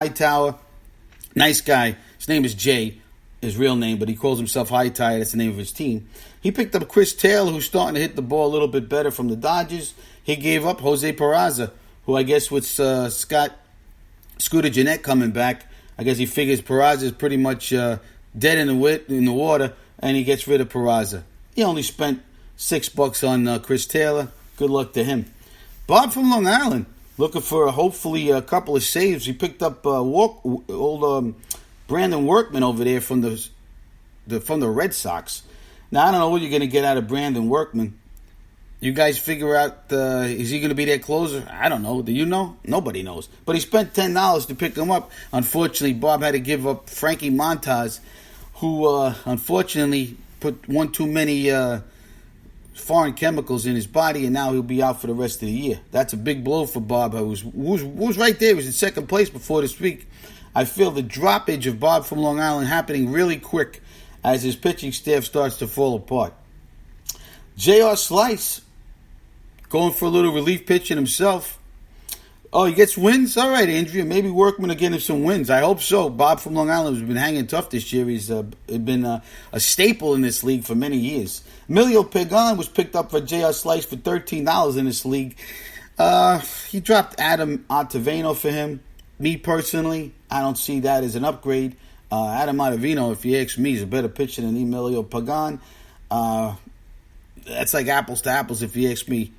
Hightower. Nice guy. His name is Jay, his real name, but he calls himself Hightower. That's the name of his team. He picked up Chris Taylor, who's starting to hit the ball a little bit better from the Dodgers. He gave up Jose Peraza, who I guess with Scooter Gennett coming back, I guess he figures Peraza is pretty much dead in the water, and he gets rid of Peraza. He only spent $6 on Chris Taylor. Good luck to him. Bob from Long Island, looking for hopefully a couple of saves. He picked up old Brandon Workman over there from the Red Sox. Now, I don't know what you're going to get out of Brandon Workman. You guys figure out, is he going to be their closer? I don't know. Do you know? Nobody knows. But he spent $10 to pick him up. Unfortunately, Bob had to give up Frankie Montas, who unfortunately put one too many foreign chemicals in his body, and now he'll be out for the rest of the year. That's a big blow for Bob, who was right there. He was in second place before this week. I feel the droppage of Bob from Long Island happening really quick as his pitching staff starts to fall apart. J.R. Slice going for a little relief pitching himself. Oh, he gets wins? All right, Andrea. Maybe Workman will get him some wins. I hope so. Bob from Long Island has been hanging tough this year. He's been a staple in this league for many years. Emilio Pagan was picked up for J.R. Slice for $13 in this league. He dropped Adam Ottavino for him. Me personally, I don't see that as an upgrade. Adam Ottavino, if you ask me, is a better pitcher than Emilio Pagan. That's like apples to apples if you ask me.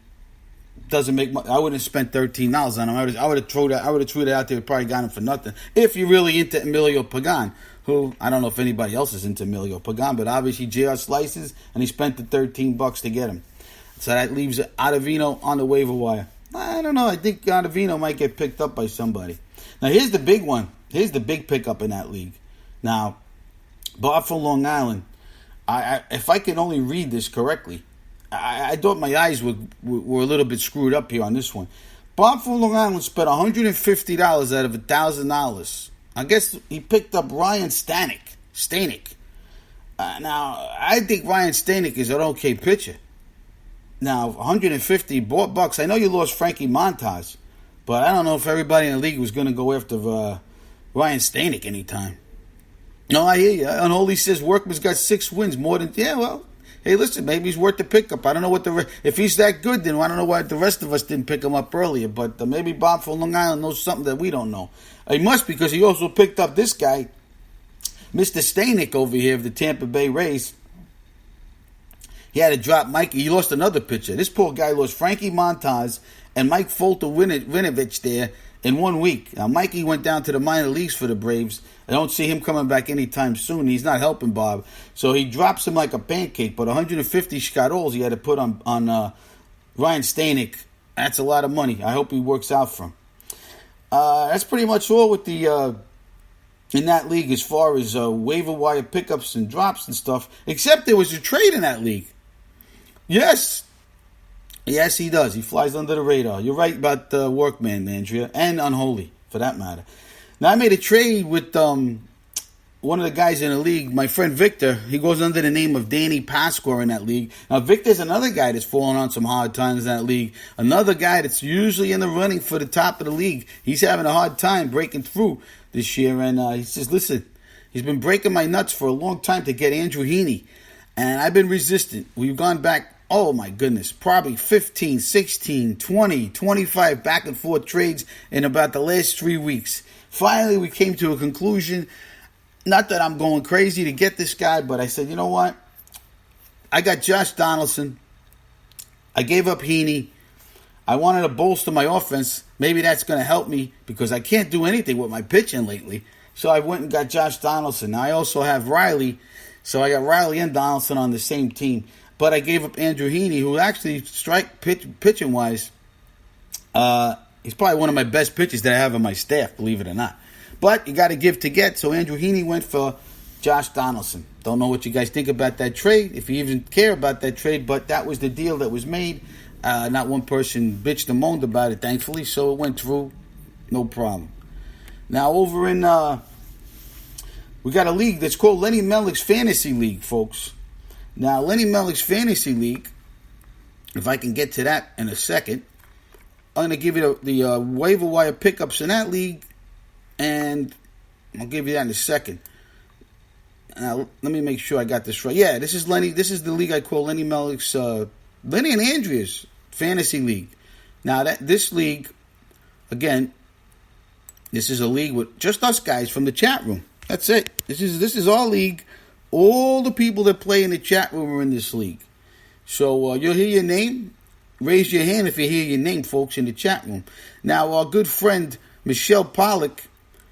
Doesn't make much. I wouldn't have spent $13 on him. I would have threw it out there and probably got him for nothing. If you're really into Emilio Pagan, who I don't know if anybody else is into Emilio Pagan, but obviously J.R. Slices, and he spent the $13 to get him. So that leaves Ottavino on the waiver wire. I don't know. I think Ottavino might get picked up by somebody. Now here's the big one. Here's the big pickup in that league. Now, Bob from Long Island. If I could only read this correctly. I thought my eyes were a little bit screwed up here on this one. Bob from Long Island spent $150 out of $1,000. I guess he picked up Ryan Stanek. Now, I think Ryan Stanek is an okay pitcher. Now, $150 I know you lost Frankie Montas, but I don't know if everybody in the league was going to go after Ryan Stanek anytime. No, I hear you. Unholy says Workman's got 6 wins, more than... Yeah, well... Hey, listen, maybe he's worth the pickup. I don't know what if he's that good, then I don't know why the rest of us didn't pick him up earlier. But maybe Bob from Long Island knows something that we don't know. He must, because he also picked up this guy, Mr. Stanek over here of the Tampa Bay Rays. He had to drop Mikey. He lost another pitcher. This poor guy lost Frankie Montas and Mike Foltynewicz there in 1 week. Now, Mikey went down to the minor leagues for the Braves. I don't see him coming back anytime soon. He's not helping Bob. So he drops him like a pancake. But 150 scarols he had to put on Ryan Stanek. That's a lot of money. I hope he works out for him. That's pretty much all with the in that league as far as waiver wire pickups and drops and stuff. Except there was a trade in that league. Yes, he does. He flies under the radar. You're right about Workman, Andrea, and Unholy, for that matter. Now, I made a trade with one of the guys in the league, my friend Victor. He goes under the name of Danny Pasqua in that league. Now, Victor's another guy that's falling on some hard times in that league. Another guy that's usually in the running for the top of the league. He's having a hard time breaking through this year. And he says, listen, he's been breaking my nuts for a long time to get Andrew Heaney. And I've been resistant. We've gone back, oh my goodness, probably 15, 16, 20, 25 back and forth trades in about the last 3 weeks. Finally, we came to a conclusion. Not that I'm going crazy to get this guy, but I said, you know what? I got Josh Donaldson. I gave up Heaney. I wanted to bolster my offense. Maybe that's going to help me because I can't do anything with my pitching lately. So I went and got Josh Donaldson. Now I also have Riley. So I got Riley and Donaldson on the same team. But I gave up Andrew Heaney, who actually pitching-wise, he's probably one of my best pitchers that I have on my staff, believe it or not. But you got to give to get, so Andrew Heaney went for Josh Donaldson. Don't know what you guys think about that trade, if you even care about that trade, but that was the deal that was made. Not one person bitched and moaned about it, thankfully, so it went through, no problem. Now, over in, we got a league that's called Lenny Melnick's Fantasy League, folks. Now, Lenny Melnick's Fantasy League, if I can get to that in a second, I'm going to give you the waiver wire pickups in that league and I'll give you that in a second. Now, let me make sure I got this right. Yeah, this is Lenny. This is the league I call Lenny Mellick's, Lenny and Andrea's fantasy league. Now, this league, again, this is a league with just us guys from the chat room. That's it. This is our league. All the people that play in the chat room are in this league. So you'll hear your name. Raise your hand if you hear your name, folks, in the chat room. Now, our good friend Michelle Pollock,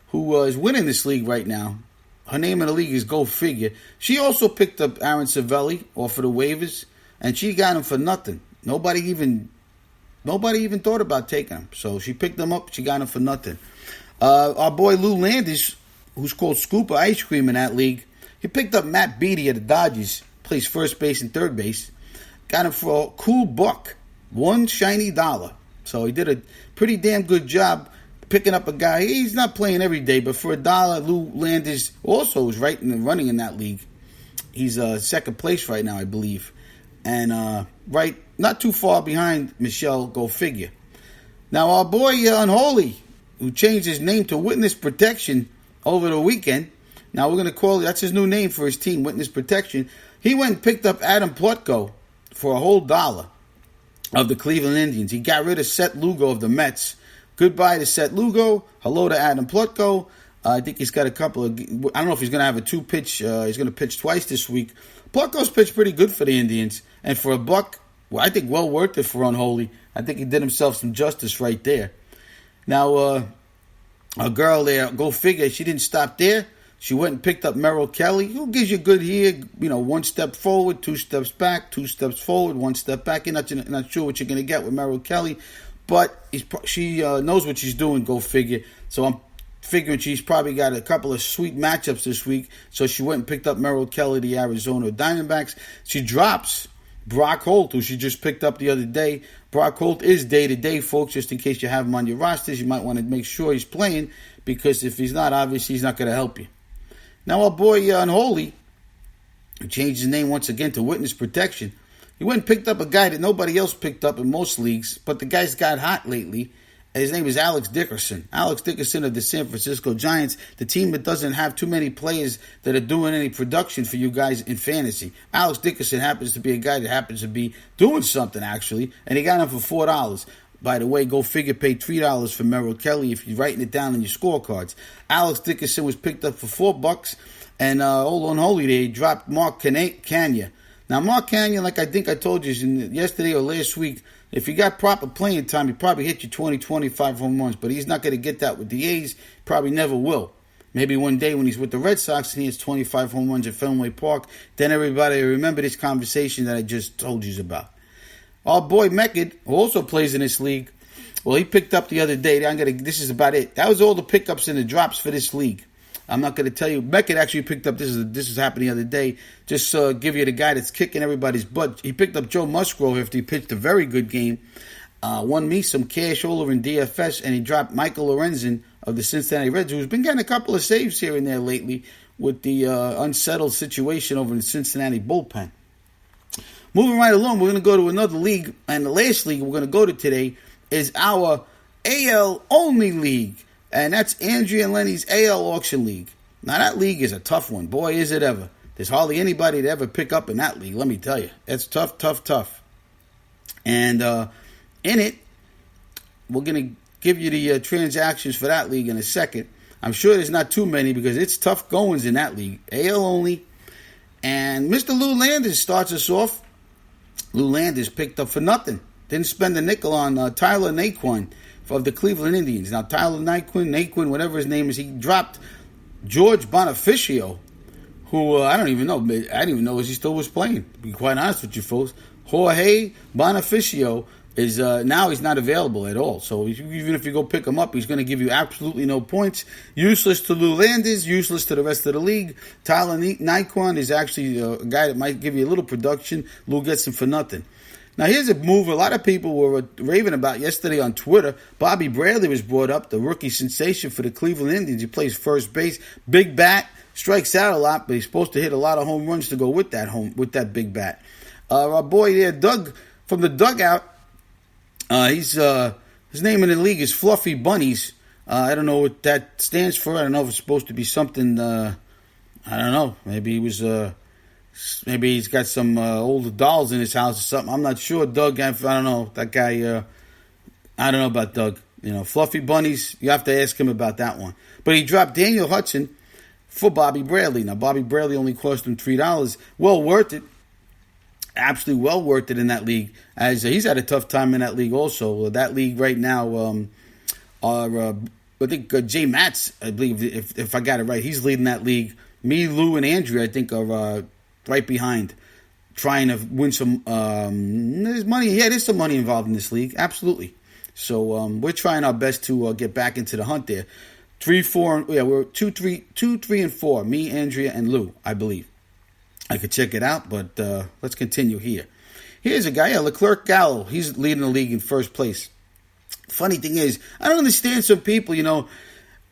who is winning this league right now, her name in the league is Go Figure. She also picked up Aaron Savelli off of the waivers, and she got him for nothing. Nobody even thought about taking him. So she picked him up. She got him for nothing. Our boy Lou Landis, who's called Scooper Ice Cream in that league, he picked up Matt Beatty of the Dodgers. Plays first base and third base. Got him for a cool $1, one shiny dollar. So he did a pretty damn good job picking up a guy. He's not playing every day, but for $1, Lou Landis also is right in the running in that league. He's second place right now, I believe. And right, not too far behind Michelle, Go Figure. Now, our boy Unholy, who changed his name to Witness Protection over the weekend. Now, we're going to call, that's his new name for his team, Witness Protection. He went and picked up Adam Plutko for a whole $1 of the Cleveland Indians. He got rid of Seth Lugo of the Mets. Goodbye to Seth Lugo. Hello to Adam Plutko. I think he's got a couple of, I don't know if he's going to have a two-pitch, he's going to pitch twice this week. Plutko's pitched pretty good for the Indians. And for $1, well, I think well worth it for Unholy. I think he did himself some justice right there. Now, a girl there, Go Figure, she didn't stop there. She went and picked up Merrill Kelly, who gives you good here, one step forward, 2 steps back, 2 steps forward, 1 step back. You're not sure what you're going to get with Merrill Kelly, but she knows what she's doing, Go Figure. So I'm figuring she's probably got a couple of sweet matchups this week. So she went and picked up Merrill Kelly, the Arizona Diamondbacks. She drops Brock Holt, who she just picked up the other day. Brock Holt is day-to-day, folks, just in case you have him on your rosters. You might want to make sure he's playing, because if he's not, obviously he's not going to help you. Now, our boy Unholy, who changed his name once again to Witness Protection, he went and picked up a guy that nobody else picked up in most leagues, but the guy's got hot lately. His name is Alex Dickerson. Alex Dickerson of the San Francisco Giants, the team that doesn't have too many players that are doing any production for you guys in fantasy. Alex Dickerson happens to be a guy that happens to be doing something, actually, and he got him for $4. By the way, Go Figure paid $3 for Merrill Kelly if you're writing it down in your scorecards. Alex Dickerson was picked up for $4, and old Unholy there, he dropped Mark Canha. Now, Mark Canha, like I think I told you yesterday or last week, if you got proper playing time, he probably hit you 20, 25 home runs, but he's not going to get that with the A's. Probably never will. Maybe one day when he's with the Red Sox and he has 25 home runs at Fenway Park, then everybody will remember this conversation that I just told you about. Our boy Mekid, who also plays in this league, well, he picked up the other day. This is about it. That was all the pickups and the drops for this league. I'm not going to tell you. Mekid actually picked up, this is happening the other day, just give you the guy that's kicking everybody's butt. He picked up Joe Musgrove after he pitched a very good game. Won me some cash over in DFS, and he dropped Michael Lorenzen of the Cincinnati Reds, who's been getting a couple of saves here and there lately with the unsettled situation over in the Cincinnati bullpen. Moving right along, we're going to go to another league, and the last league we're going to go to today is our AL-only league, and that's Andrea and Lenny's AL Auction League. Now, that league is a tough one. Boy, is it ever. There's hardly anybody to ever pick up in that league, let me tell you. It's tough, tough, tough. And in it, we're going to give you the transactions for that league in a second. I'm sure there's not too many because it's tough goings in that league. AL only. And Mr. Lou Landis starts us off. Lou Landis picked up for nothing. Didn't spend a nickel on Tyler Naquin of the Cleveland Indians. Now, Tyler Naquin, whatever his name is, he dropped George Bonifacio, who I don't even know. I didn't even know he still was playing, to be quite honest with you folks. Jorge Bonifacio is now he's not available at all. So even if you go pick him up, he's going to give you absolutely no points. Useless to Lou Landis, useless to the rest of the league. Tyler Naquin is actually a guy that might give you a little production. Lou gets him for nothing. Now, here's a move a lot of people were raving about yesterday on Twitter. Bobby Bradley was brought up, the rookie sensation for the Cleveland Indians. He plays first base, big bat, strikes out a lot, but he's supposed to hit a lot of home runs to go with that big bat. Our boy there, Doug, from the dugout, his name in the league is Fluffy Bunnies. I don't know what that stands for. I don't know if it's supposed to be something. I don't know. Maybe he was. Maybe he's got some older dolls in his house or something. I'm not sure. Doug, I don't know. That guy. I don't know about Doug. Fluffy bunnies. You have to ask him about that one. But he dropped Daniel Hudson for Bobby Bradley. Now, Bobby Bradley only cost him $3. Well worth it. Absolutely well worth it in that league. As he's had a tough time in that league also. That league right now are, I think, Jay Matz, I believe, if I got it right, he's leading that league. Me, Lou, and Andrea, I think, are right behind, trying to win some. There's money. Yeah, there's some money involved in this league. Absolutely. So we're trying our best to get back into the hunt there. 3, 4, yeah, we're 2, 3, and 4. Me, Andrea, and Lou, I believe. I could check it out, but let's continue here. Here's a guy, Leclerc Gallo. He's leading the league in first place. Funny thing is, I don't understand some people.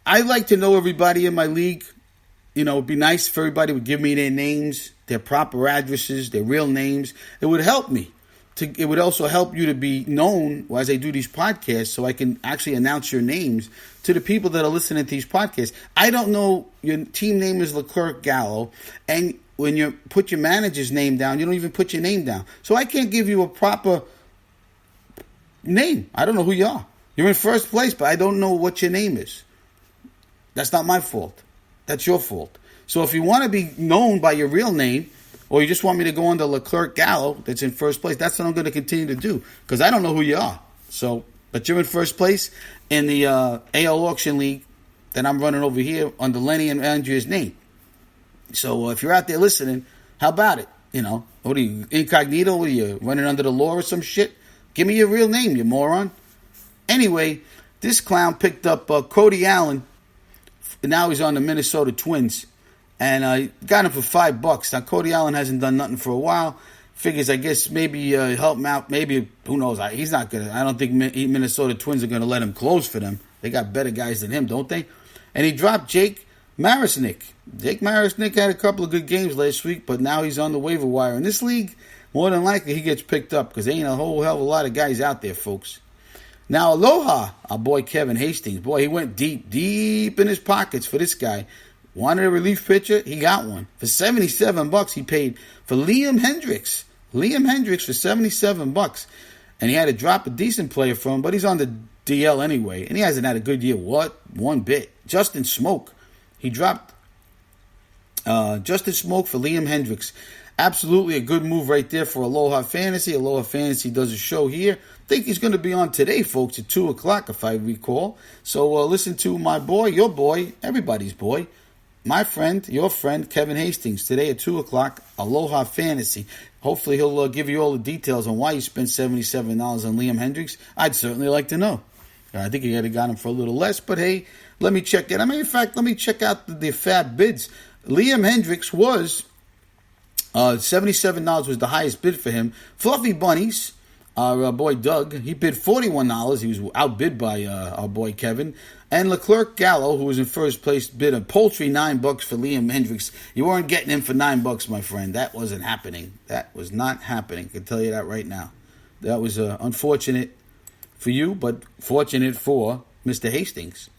I like to know everybody in my league. It'd be nice if everybody would give me their names, their proper addresses, their real names. It would help me. It would also help you to be known as I do these podcasts, so I can actually announce your names to the people that are listening to these podcasts. I don't know your team name is Leclerc Gallo, and when you put your manager's name down, you don't even put your name down. So I can't give you a proper name. I don't know who you are. You're in first place, but I don't know what your name is. That's not my fault. That's your fault. So if you want to be known by your real name, or you just want me to go under Leclerc Gallo, that's in first place, that's what I'm going to continue to do, because I don't know who you are. So, but you're in first place in the AL Auction League that I'm running over here under Lenny and Andrea's name. So if you're out there listening, how about it? What are you, incognito? What are you, running under the law or some shit? Give me your real name, you moron. Anyway, this clown picked up Cody Allen. Now he's on the Minnesota Twins. And I got him for $5. Now, Cody Allen hasn't done nothing for a while. Figures, I guess, maybe help him out. Maybe, who knows? He's not going to. I don't think Minnesota Twins are going to let him close for them. They got better guys than him, don't they? And he dropped Jake Marisnick. Jake Marisnick had a couple of good games last week, but now he's on the waiver wire. In this league, more than likely he gets picked up because there ain't a whole hell of a lot of guys out there, folks. Now, Aloha, our boy Kevin Hastings. Boy, he went deep in his pockets for this guy. Wanted a relief pitcher, he got one. For $77 he paid for Liam Hendricks. Liam Hendricks for $77. And he had to drop a decent player from him, but he's on the DL anyway. And he hasn't had a good year. What? One bit. Justin Smoke. He dropped Justin Smoke for Liam Hendricks. Absolutely a good move right there for Aloha Fantasy. Aloha Fantasy does a show here. I think he's going to be on today, folks, at 2 o'clock, if I recall. So listen to my boy, your boy, everybody's boy, my friend, your friend, Kevin Hastings, today at 2 o'clock, Aloha Fantasy. Hopefully he'll give you all the details on why you spent $77 on Liam Hendricks. I'd certainly like to know. I think he could have got him for a little less, but hey, let me check it. In fact, let me check out the fab bids. Liam Hendricks was, $77 was the highest bid for him. Fluffy Bunnies, our boy Doug, he bid $41. He was outbid by our boy Kevin. And Leclerc Gallo, who was in first place, bid a paltry $9 for Liam Hendricks. You weren't getting him for $9, my friend. That wasn't happening. That was not happening. I can tell you that right now. That was unfortunate for you, but fortunate for Mr. Hastings.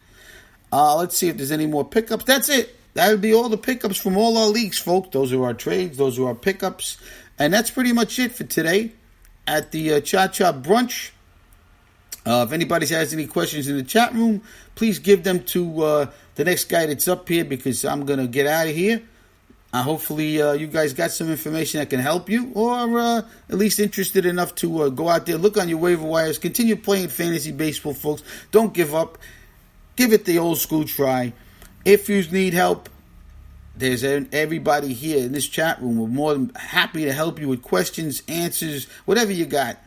Let's see if there's any more pickups. That's it. That would be all the pickups from all our leagues, folks. Those are our trades. Those are our pickups. And that's pretty much it for today at the Cha-Cha Brunch. If anybody has any questions in the chat room, please give them to the next guy that's up here because I'm going to get out of here. Hopefully you guys got some information that can help you or at least interested enough to go out there, look on your waiver wires, continue playing fantasy baseball, folks. Don't give up. Give it the old school try. If you need help, there's everybody here in this chat room. We're more than happy to help you with questions, answers, whatever you got.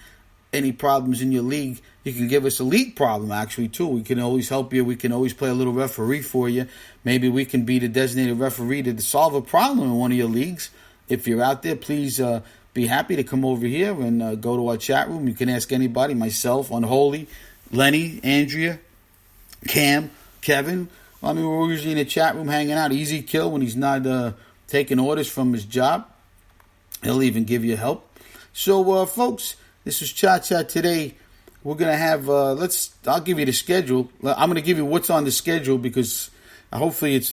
Any problems in your league, you can give us a league problem, actually, too. We can always help you. We can always play a little referee for you. Maybe we can be the designated referee to solve a problem in one of your leagues. If you're out there, please be happy to come over here and go to our chat room. You can ask anybody, myself, Unholy, Lenny, Andrea, Cam, Kevin. I mean, we're usually in the chat room hanging out. Easy Kill when he's not taking orders from his job. He'll even give you help. So, folks, this is Cha-Cha today we're gonna have. I'll give you the schedule. I'm gonna give you what's on the schedule because hopefully it's